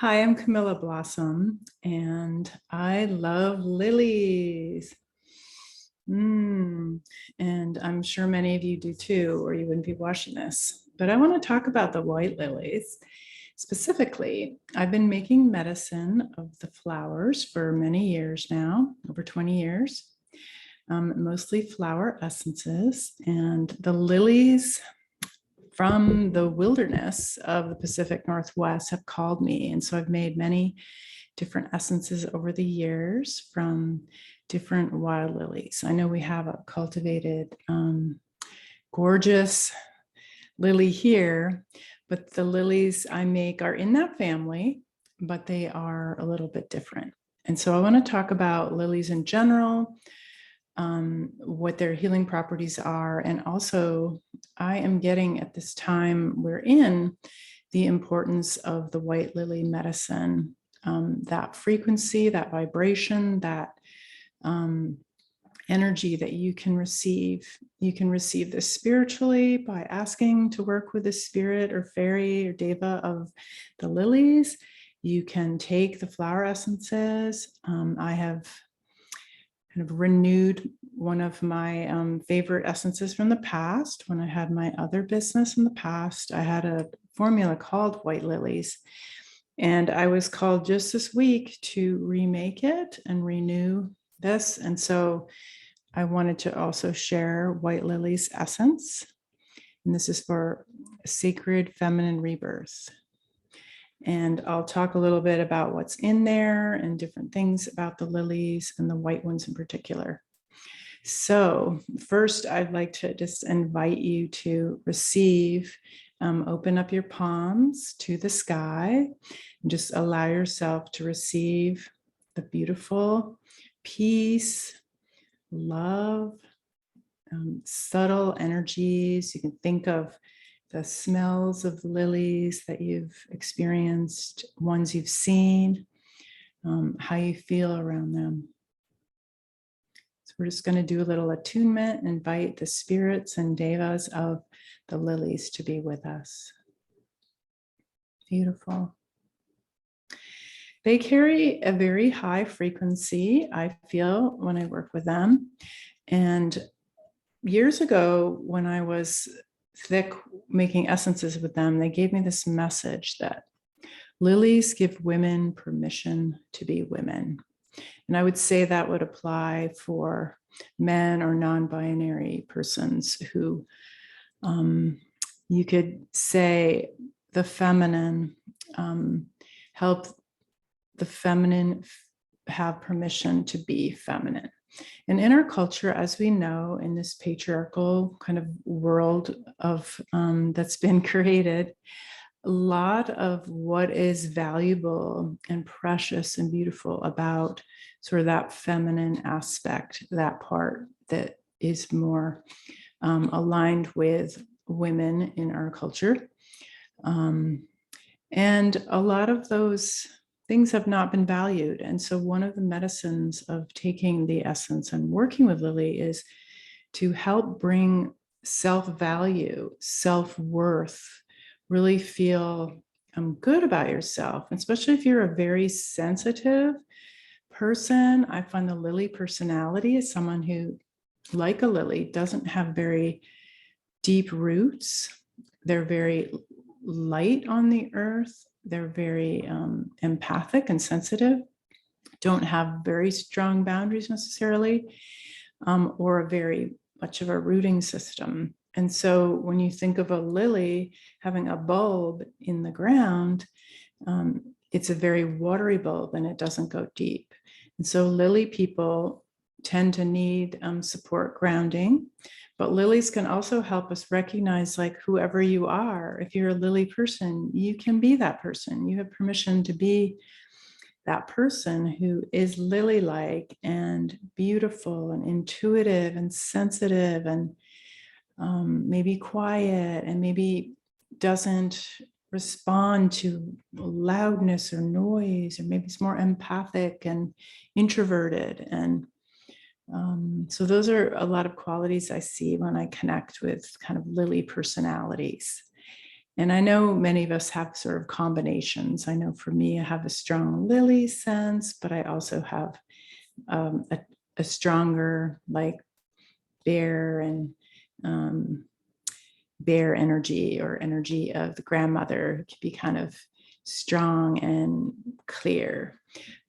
Hi, I'm Camilla Blossom, and I love lilies. And I'm sure many of you do too, or you wouldn't be watching this. But I want to talk about the white lilies. Specifically, I've been making medicine of the flowers for many years now, over 20 years, mostly flower essences. And the lilies from the wilderness of the Pacific Northwest have called me. And so I've made many different essences over the years from different wild lilies. I know we have a cultivated, gorgeous lily here, but the lilies I make are in that family, but they are a little bit different. And so I want to talk about lilies in general, what their healing properties are. And also, I am getting at this time we're in the importance of the white lily medicine, that frequency, that vibration, that energy that you can receive. You can receive this spiritually by asking to work with the spirit or fairy or deva of the lilies. You can take the flower essences. I have kind of renewed one of my favorite essences from the past. When I had my other business in the past, I had a formula called White Lilies. And I was called just this week to remake it and renew this. And so I wanted to also share White Lilies essence. And this is for sacred feminine rebirth. And I'll talk a little bit about what's in there and different things about the lilies and the white ones in particular. So first, I'd like to just invite you to receive, open up your palms to the sky, and just allow yourself to receive the beautiful peace, love, subtle energies. You can think of the smells of lilies that you've experienced, ones you've seen, how you feel around them. So we're just going to do a little attunement, invite the spirits and devas of the lilies to be with us. Beautiful. They carry a very high frequency, I feel, when I work with them. And years ago, when I was thick making essences with them, they gave me this message that lilies give women permission to be women. And I would say that would apply for men or non-binary persons who, you could say, the feminine, help the feminine have permission to be feminine. And in our culture, as we know, in this patriarchal kind of world of that's been created, a lot of what is valuable and precious and beautiful about sort of that feminine aspect, that part that is more aligned with women in our culture. And a lot of those things have not been valued. And so one of the medicines of taking the essence and working with Lily is to help bring self-value, self-worth, really feel good about yourself, especially if you're a very sensitive person. I find the Lily personality is someone who, like a lily, doesn't have very deep roots. They're very light on the earth. They're very empathic and sensitive, don't have very strong boundaries necessarily, or a very much of a rooting system. And so when you think of a lily having a bulb in the ground, it's a very watery bulb and it doesn't go deep. And so lily people tend to need support grounding, but lilies can also help us recognize, like, whoever you are. If you're a lily person, you can be that person. You have permission to be that person who is lily-like and beautiful and intuitive and sensitive and maybe quiet and maybe doesn't respond to loudness or noise, or maybe it's more empathic and introverted. And so those are a lot of qualities I see when I connect with kind of lily personalities. And I know many of us have sort of combinations. I know for me, I have a strong lily sense, but I also have a stronger like bear and bear energy, or energy of the grandmother. It can be kind of strong and clear.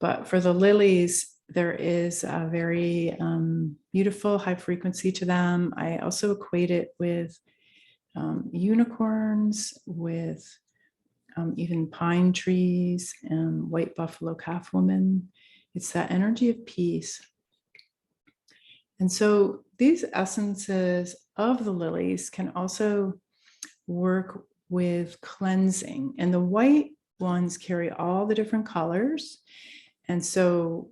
But for the lilies, there is a very beautiful high frequency to them. I also equate it with unicorns, with even pine trees and white buffalo calf woman. It's that energy of peace. And so these essences of the lilies can also work with cleansing. And the white ones carry all the different colors. And so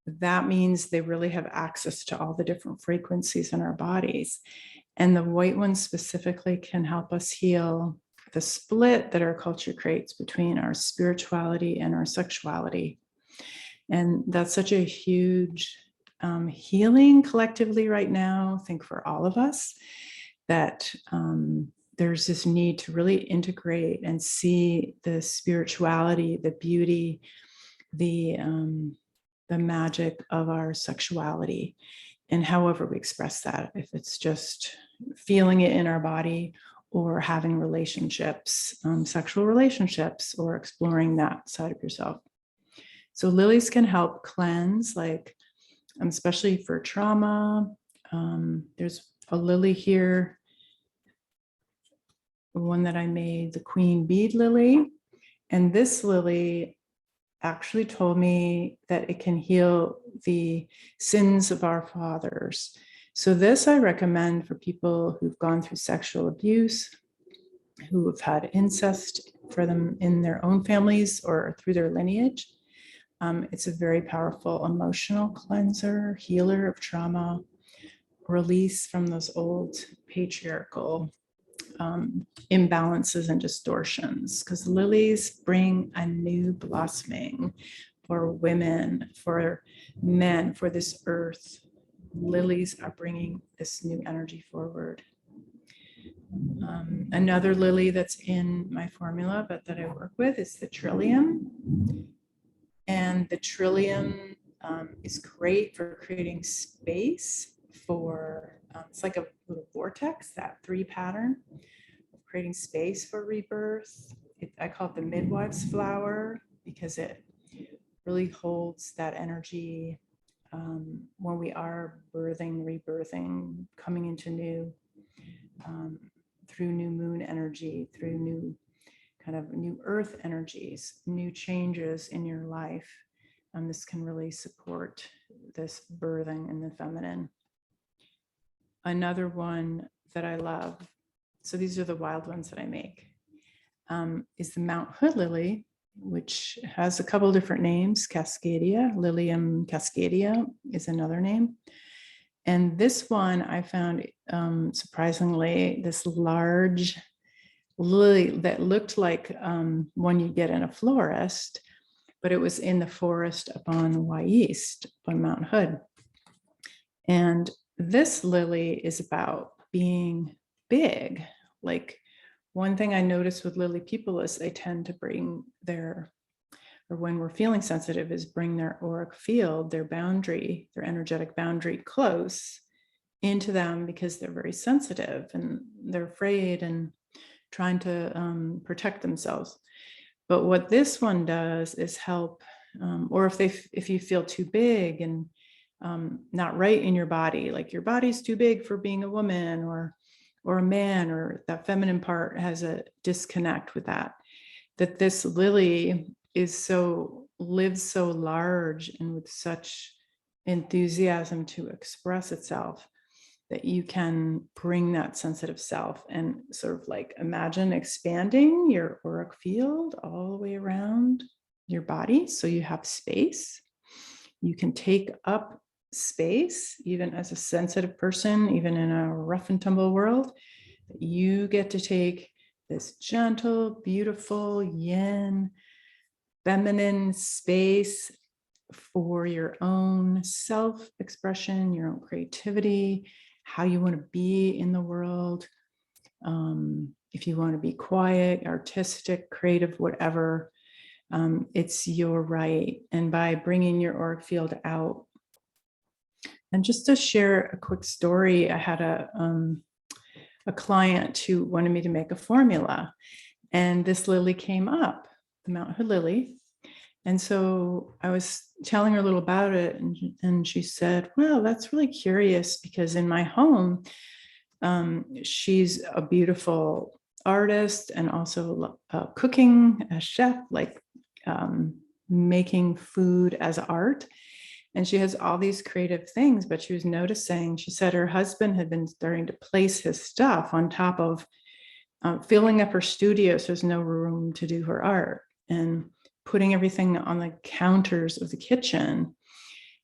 that means they really have access to all the different frequencies in our bodies. And the white ones specifically can help us heal the split that our culture creates between our spirituality and our sexuality. And that's such a huge healing collectively right now, I think for all of us, that there's this need to really integrate and see the spirituality, the beauty, the magic of our sexuality, and however we express that, if it's just feeling it in our body or having relationships, sexual relationships, or exploring that side of yourself. So lilies can help cleanse, like especially for trauma. There's a lily here, one that I made, the queen bead lily. And this lily actually told me that it can heal the sins of our fathers. So this I recommend for people who've gone through sexual abuse, who have had incest for them in their own families or through their lineage. It's a very powerful emotional cleanser, healer of trauma, release from those old patriarchal imbalances and distortions, because lilies bring a new blossoming for women, for men, for this earth. Lilies are bringing this new energy forward. Another lily that's in my formula, but that I work with, is the trillium. And the trillium is great for creating space for, it's like a little vortex, that 3 pattern, creating space for rebirth. I call it the midwife's flower because it really holds that energy when we are birthing, rebirthing, coming into new, through new moon energy, through new kind of new earth energies, new changes in your life. This can really support this birthing in the feminine. Another one that I love, so these are the wild ones that I make, is the Mount Hood lily, which has a couple different names. Cascadia, Lilium cascadia is another name. And this one I found, surprisingly, this large lily that looked like one you get in a florist, but it was in the forest up on Y East, on Mount Hood. And this lily is about being big. Like, one thing I notice with lily people is they tend to bring their, or when we're feeling sensitive, is bring their auric field, their boundary, their energetic boundary close into them, because they're very sensitive and they're afraid and trying to protect themselves. But what this one does is help, or if you feel too big and not right in your body, like your body's too big for being a woman or a man, or that feminine part has a disconnect with that this lily lives so large and with such enthusiasm to express itself, that you can bring that sensitive self and sort of like imagine expanding your auric field all the way around your body, so you have space. You can take up space, even as a sensitive person, even in a rough and tumble world. You get to take this gentle, beautiful yin, feminine space for your own self-expression, your own creativity, how you want to be in the world. if you want to be quiet, artistic, creative, whatever, it's your right. And by bringing your auric field out, and just to share a quick story, I had a client who wanted me to make a formula, and this lily came up, the Mount Hood lily. And so I was telling her a little about it, and she said, well, that's really curious, because in my home, she's a beautiful artist and also cooking, a chef, like making food as art. And she has all these creative things, but she was noticing, she said her husband had been starting to place his stuff on top of filling up her studio, so there's no room to do her art, and putting everything on the counters of the kitchen.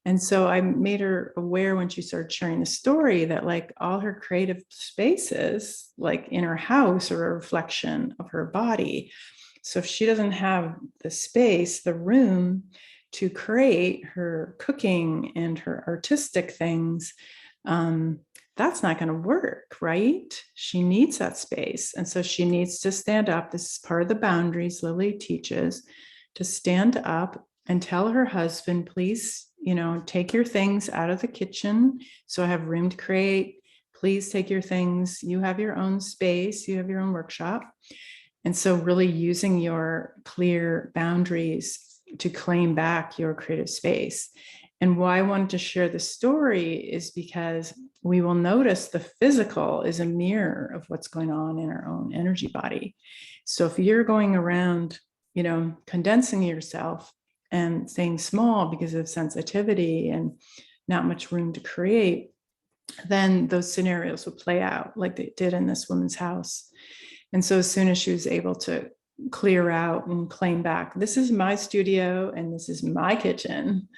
And so I made her aware when she started sharing the story that like all her creative spaces, like in her house, are a reflection of her body. So if she doesn't have the space, the room to create her cooking and her artistic things, that's not going to work, right? She needs that space. And so she needs to stand up. This is part of the boundaries Lily teaches, to stand up and tell her husband, please, take your things out of the kitchen so I have room to create. Please take your things. You have your own space. You have your own workshop. And so really using your clear boundaries to claim back your creative space. And why I wanted to share this story is because we will notice the physical is a mirror of what's going on in our own energy body. So if you're going around, condensing yourself and staying small because of sensitivity and not much room to create, then those scenarios will play out like they did in this woman's house. And so as soon as she was able to clear out and claim back, this is my studio and this is my kitchen,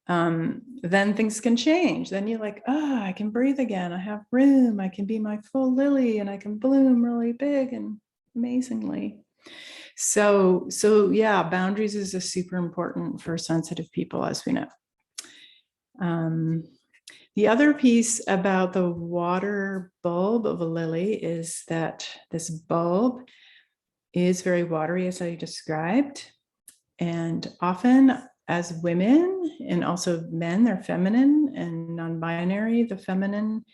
then things can change. Then you're like, I can breathe again. I have room. I can be my full lily and I can bloom really big and amazingly. So yeah, boundaries is a super important for sensitive people, as we know. The other piece about the water bulb of a lily is that this bulb is very watery, as I described. And often as women and also men, they're feminine, and non-binary, the feminine,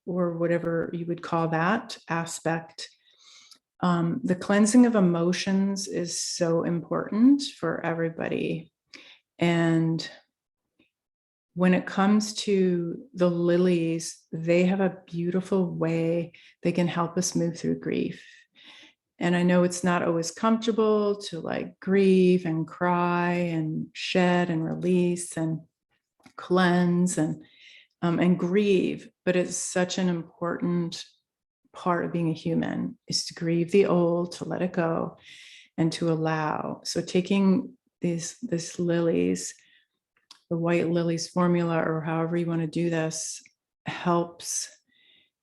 or whatever you would call that aspect. The cleansing of emotions is so important for everybody. And when it comes to the lilies, they have a beautiful way they can help us move through grief. And I know it's not always comfortable to like grieve and cry and shed and release and cleanse and grieve, but it's such an important part of being a human, is to grieve the old, to let it go, and to allow. So taking this lilies, the White Lilies formula, or however you want to do this, helps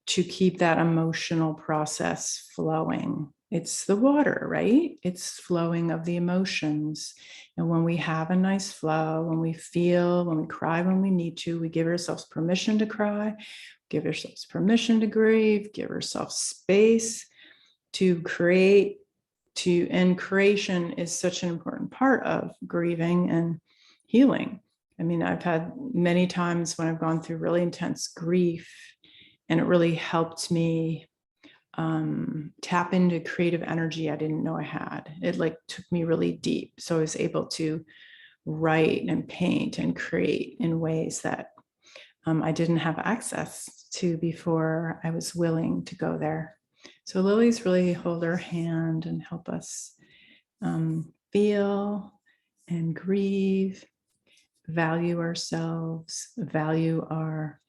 to keep that emotional process flowing. It's the water, right? It's flowing of the emotions. And when we have a nice flow, when we feel, when we cry, when we need to, we give ourselves permission to cry, give ourselves permission to grieve, give ourselves space to create, and creation is such an important part of grieving and healing. I mean, I've had many times when I've gone through really intense grief, and it really helped me tap into creative energy I didn't know I had. It like took me really deep. So I was able to write and paint and create in ways that I didn't have access to before I was willing to go there. So lilies really hold our hand and help us feel and grieve, value ourselves, value our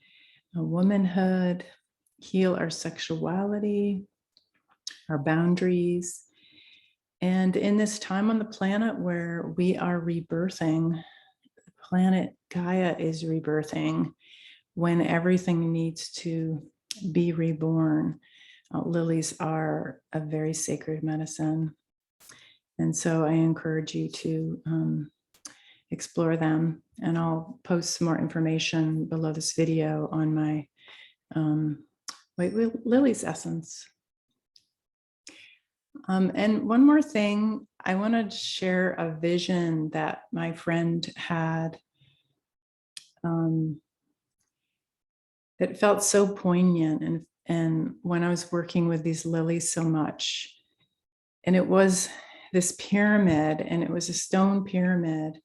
womanhood, heal our sexuality, our boundaries. And in this time on the planet where we are rebirthing, the planet Gaia is rebirthing, when everything needs to be reborn, lilies are a very sacred medicine. And so I encourage you to explore them. And I'll post some more information below this video on my White Lilies essence. And one more thing, I want to share a vision that my friend had that felt so poignant. And when I was working with these lilies so much, and it was this pyramid, and it was a stone pyramid,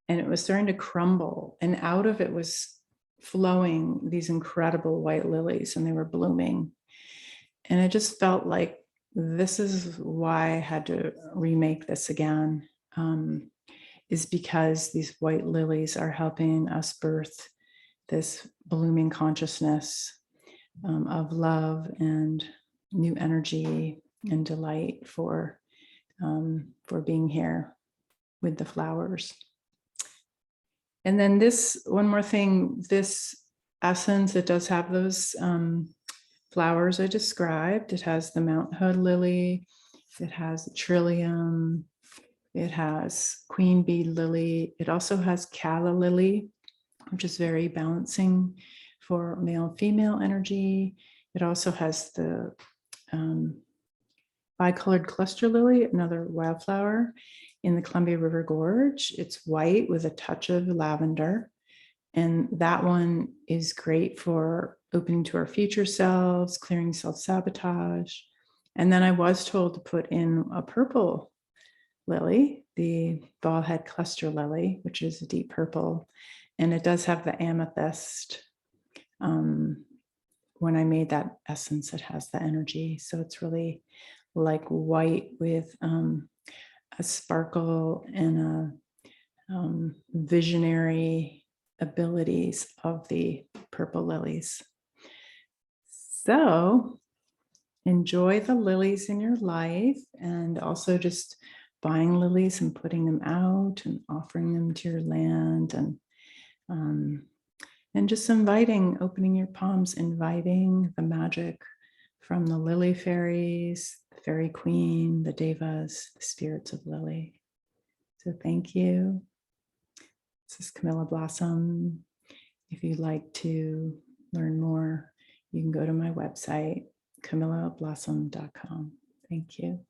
and it was starting to crumble, and out of it was flowing these incredible white lilies, and they were blooming. And it just felt like this is why I had to remake this again, is because these white lilies are helping us birth this blooming consciousness of love and new energy and delight for being here with the flowers. And then this one more thing, this essence, it does have those flowers I described. It has the Mount Hood lily, it has the trillium, it has queen bee lily. It also has calla lily, which is very balancing for male and female energy. It also has the bicolored cluster lily, another wildflower in the Columbia River Gorge. It's white with a touch of lavender. And that one is great for opening to our future selves, clearing self-sabotage. And then I was told to put in a purple lily, the ballhead cluster lily, which is a deep purple. And it does have the amethyst. When I made that essence, it has the energy. So it's really like white with a sparkle and a visionary abilities of the purple lilies. So enjoy the lilies in your life, and also just buying lilies and putting them out and offering them to your land, and just inviting, opening your palms, inviting the magic from the lily fairies, the fairy queen, the devas, the spirits of lily. So thank you. This is Camilla Blossom. If you'd like to learn more, you can go to my website, camillablossom.com. Thank you.